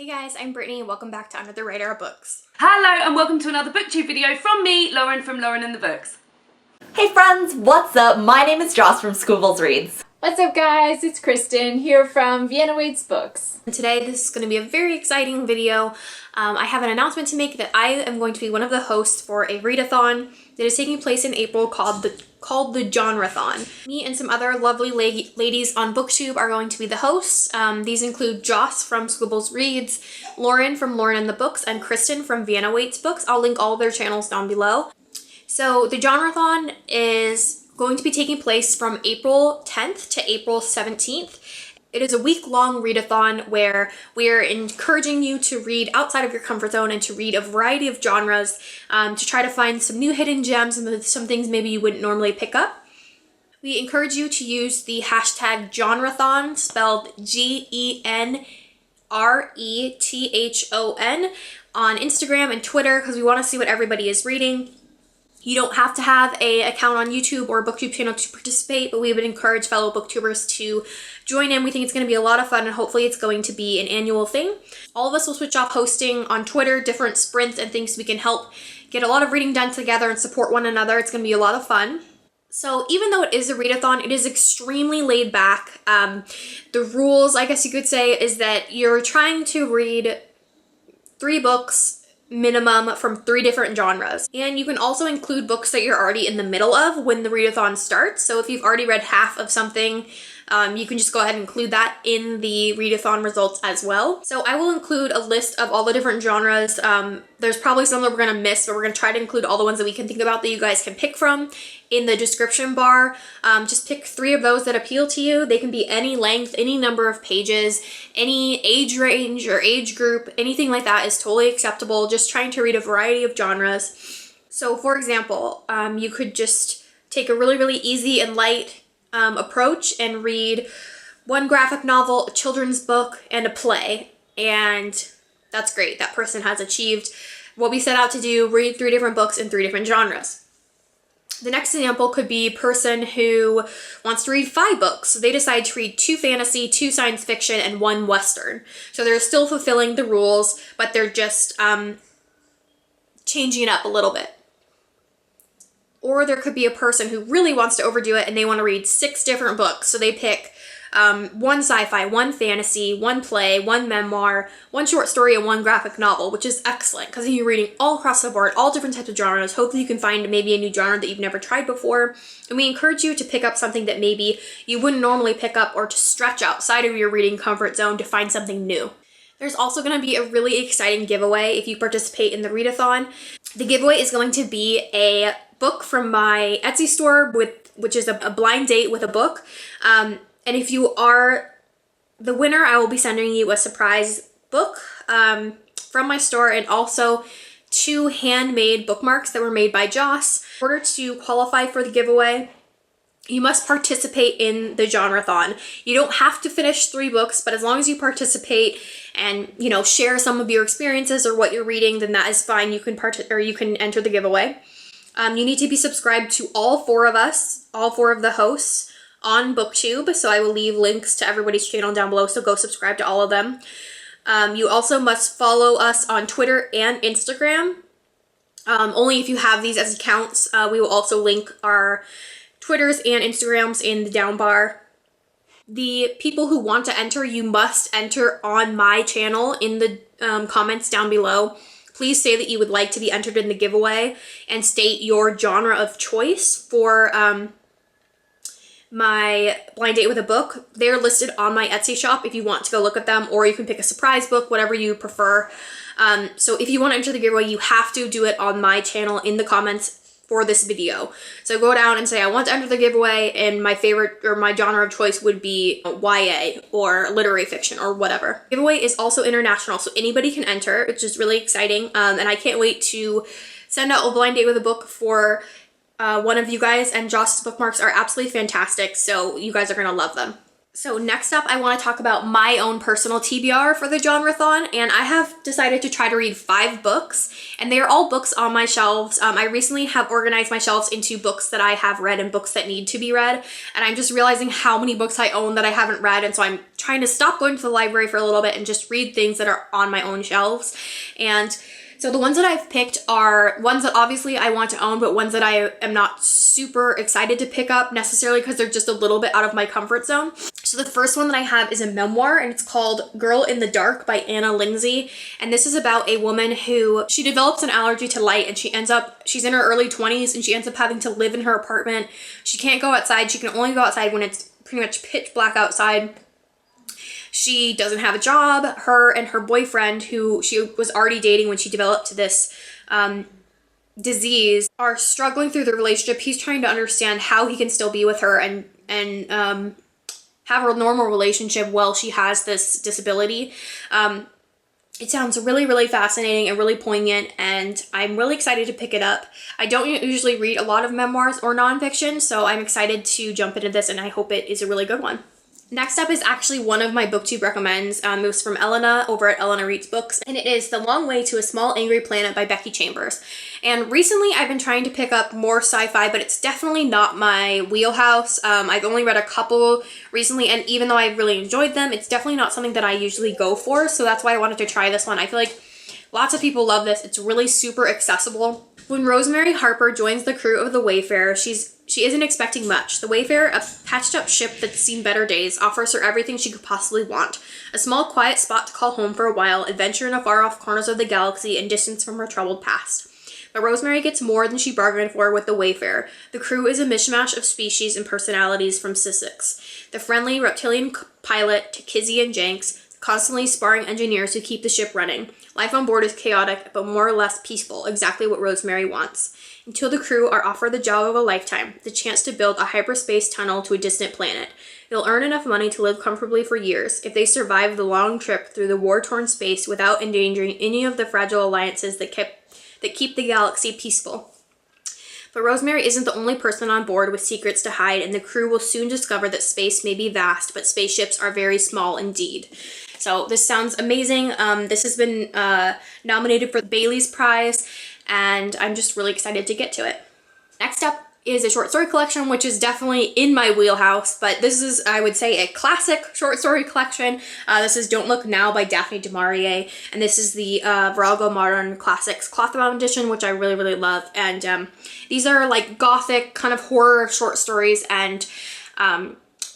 Hey guys, I'm Brittany and welcome back to UnderTheRadarBooks. Hello and welcome to another booktube video from me, Lauren from Lauren and the Books. Hey friends, what's up? My name is Joss from Schoolville's Reads. What's up guys, it's Kristen here from Vienna Wade's Books. And today this is going to be a very exciting video. I have an announcement to make that I am going to be one of the hosts for a readathon that is taking place in April called the Genrethon. Me and some other lovely ladies on BookTube are going to be the hosts. These include Joss from Schoolville's Reads, Lauren from Lauren and the Books, and Kristen from Vienna Wade's Books. I'll link all of their channels down below. So the Genrethon is going to be taking place from April 10th to April 17th. It is a week-long readathon where we're encouraging you to read outside of your comfort zone and to read a variety of genres to try to find some new hidden gems and some things maybe you wouldn't normally pick up. We encourage you to use the hashtag Genrethon, spelled Genrethon, on Instagram and Twitter because we want to see what everybody is reading. You don't have to have an account on YouTube or a BookTube channel to participate, but we would encourage fellow booktubers to join in. We think it's going to be a lot of fun and hopefully it's going to be an annual thing. All of us will switch off hosting on Twitter, different sprints and things so we can help get a lot of reading done together and support one another. It's going to be a lot of fun. So even though it is a readathon, it is extremely laid back. The rules, I guess you could say, is that you're trying to read 3 books minimum from 3 different genres. And you can also include books that you're already in the middle of when the readathon starts. So if you've already read half of something, you can just go ahead and include that in the readathon results as well. So I will include a list of all the different genres. There's probably some that we're going to miss, but we're going to try to include all the ones that we can think about that you guys can pick from in the description bar. Just pick 3 of those that appeal to you. They can be any length, any number of pages, any age range or age group, anything like that is totally acceptable. Just trying to read a variety of genres. So for example, you could just take a really easy and light approach and read 1 graphic novel, a children's book, and a play. And that's great. That person has achieved what we set out to do, read 3 different books in 3 different genres. The next example could be a person who wants to read 5 books. So they decide to read 2 fantasy, 2 science fiction, and 1 Western. So they're still fulfilling the rules, but they're just changing it up a little bit. Or there could be a person who really wants to overdo it and they want to read 6 different books. So they pick 1 sci-fi, 1 fantasy, 1 play, 1 memoir, 1 short story, and 1 graphic novel, which is excellent because you're reading all across the board, all different types of genres. Hopefully you can find maybe a new genre that you've never tried before. And we encourage you to pick up something that maybe you wouldn't normally pick up or to stretch outside of your reading comfort zone to find something new. There's also going to be a really exciting giveaway if you participate in the readathon. The giveaway is going to be a book from my Etsy store, which is a blind date with a book. And if you are the winner, I will be sending you a surprise book from my store and also 2 handmade bookmarks that were made by Joss. In order to qualify for the giveaway, you must participate in the Genrethon. You don't have to finish 3 books, but as long as you participate and, you know, share some of your experiences or what you're reading, then that is fine. You can enter the giveaway. You need to be subscribed to all 4 of us, all 4 of the hosts on BookTube. So I will leave links to everybody's channel down below, so go subscribe to all of them. You also must follow us on Twitter and Instagram. Only if you have these as accounts. We will also link our Twitters and Instagrams in the down bar. The people who want to enter, you must enter on my channel in the comments down below. Please say that you would like to be entered in the giveaway and state your genre of choice for my blind date with a book. They're listed on my Etsy shop if you want to go look at them, or you can pick a surprise book, whatever you prefer. So if you want to enter the giveaway, you have to do it on my channel in the comments for this video. So go down and say, I want to enter the giveaway, and my favorite or my genre of choice would be YA or literary fiction or whatever. The giveaway is also international, so anybody can enter, which is really exciting. And I can't wait to send out a blind date with a book for one of you guys, and Joss's bookmarks are absolutely fantastic, so you guys are gonna love them. So next up, I want to talk about my own personal TBR for the Genrethon, and I have decided to try to read 5 books, and they are all books on my shelves. I recently have organized my shelves into books that I have read and books that need to be read, and I'm just realizing how many books I own that I haven't read, and so I'm trying to stop going to the library for a little bit and just read things that are on my own shelves. And so the ones that I've picked are ones that obviously I want to own, but ones that I am not super excited to pick up necessarily because they're just a little bit out of my comfort zone. So the first one that I have is a memoir, and it's called Girl in the Dark by Anna Litsy. And this is about a woman who, she develops an allergy to light, and she's in her early 20s, and she ends up having to live in her apartment. She can't go outside. She can only go outside when it's pretty much pitch black outside. She doesn't have a job. Her and her boyfriend, who she was already dating when she developed this disease, are struggling through the relationship. He's trying to understand how he can still be with her and have a normal relationship while she has this disability. It sounds really, really fascinating and really poignant, and I'm really excited to pick it up. I don't usually read a lot of memoirs or nonfiction, so I'm excited to jump into this, and I hope it is a really good one. Next up is actually one of my BookTube recommends. It was from Elena over at Elena Reads Books, and it is The Long Way to a Small Angry Planet by Becky Chambers. And recently I've been trying to pick up more sci-fi, but it's definitely not my wheelhouse. I've only read a couple recently, and even though I've really enjoyed them, it's definitely not something that I usually go for, so that's why I wanted to try this one. I feel like lots of people love this. It's really super accessible. When Rosemary Harper joins the crew of the Wayfarer, she isn't expecting much. The Wayfarer, a patched-up ship that's seen better days, offers her everything she could possibly want. A small, quiet spot to call home for a while, adventure in the far-off corners of the galaxy, and distance from her troubled past. But Rosemary gets more than she bargained for with the Wayfarer. The crew is a mishmash of species and personalities from Sussex. The friendly reptilian pilot to Kizzy and Jenks, constantly sparring engineers who keep the ship running. Life on board is chaotic, but more or less peaceful, exactly what Rosemary wants. Until the crew are offered the job of a lifetime, the chance to build a hyperspace tunnel to a distant planet. They'll earn enough money to live comfortably for years if they survive the long trip through the war-torn space without endangering any of the fragile alliances that keep the galaxy peaceful. But Rosemary isn't the only person on board with secrets to hide, and the crew will soon discover that space may be vast, but spaceships are very small indeed. So this sounds amazing. This has been nominated for the Bailey's Prize, and I'm just really excited to get to it. Next up is a short story collection, which is definitely in my wheelhouse, but this is, I would say, a classic short story collection. This is Don't Look Now by Daphne du Maurier, and this is the Virago Modern Classics cloth-bound edition, which I really, really love. And these are like gothic kind of horror short stories, and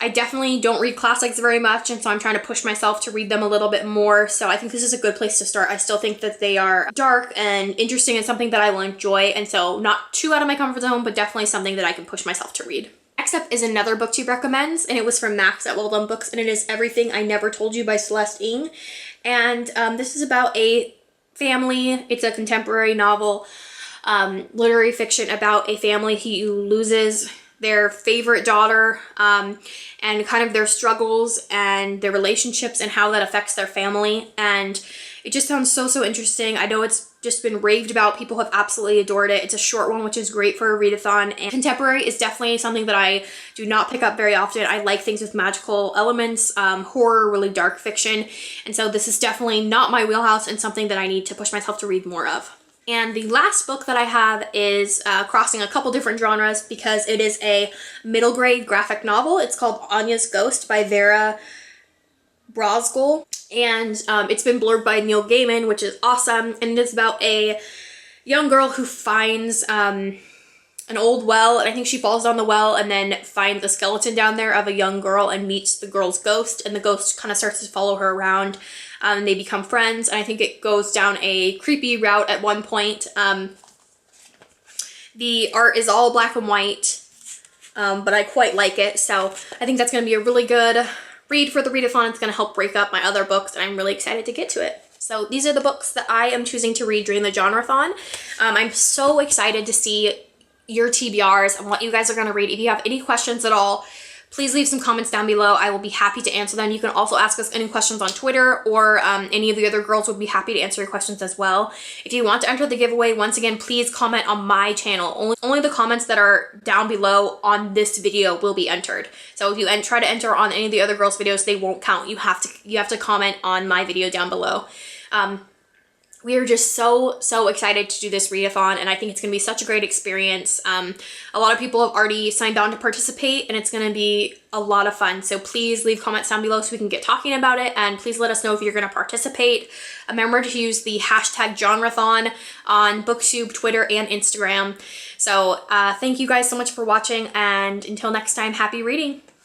I definitely don't read classics very much, and so I'm trying to push myself to read them a little bit more, so I think this is a good place to start. I still think that they are dark and interesting and something that I will enjoy, and so not too out of my comfort zone, but definitely something that I can push myself to read. Next up is another BookTube recommends, and it was from Max at Well Done Books, and it is Everything I Never Told You by Celeste Ng. And this is about a family. It's a contemporary novel, literary fiction about a family who loses their favorite daughter, and kind of their struggles and their relationships and how that affects their family. And it just sounds so interesting. I know it's just been raved about. People have absolutely adored it. It's a short one, which is great for a readathon. And contemporary is definitely something that I do not pick up very often. I like things with magical elements, horror, really dark fiction. And so this is definitely not my wheelhouse and something that I need to push myself to read more of. And the last book that I have is crossing a couple different genres because it is a middle grade graphic novel. It's called Anya's Ghost by Vera Brosgol, and it's been blurred by Neil Gaiman, which is awesome. And it's about a young girl who finds an old well, and I think she falls down the well and then finds a skeleton down there of a young girl and meets the girl's ghost, and the ghost kind of starts to follow her around. And they become friends, and I think it goes down a creepy route at one point. The art is all black and white, but I quite like it, so I think that's going to be a really good read for the readathon. It's going to help break up my other books, and I'm really excited to get to it. So these are the books that I am choosing to read during the Genrethon. I'm so excited to see your TBRs and what you guys are going to read. If you have any questions at all, please leave some comments down below. I will be happy to answer them. You can also ask us any questions on Twitter, or any of the other girls would be happy to answer your questions as well. If you want to enter the giveaway, once again, please comment on my channel. Only the comments that are down below on this video will be entered. So if you try to enter on any of the other girls' videos, they won't count. You have to comment on my video down below. We are just so excited to do this readathon, and I think it's going to be such a great experience. A lot of people have already signed on to participate, and it's going to be a lot of fun. So please leave comments down below so we can get talking about it, and please let us know if you're going to participate. Remember to use the hashtag Genrethon on BookTube, Twitter, and Instagram. So thank you guys so much for watching, and until next time, happy reading!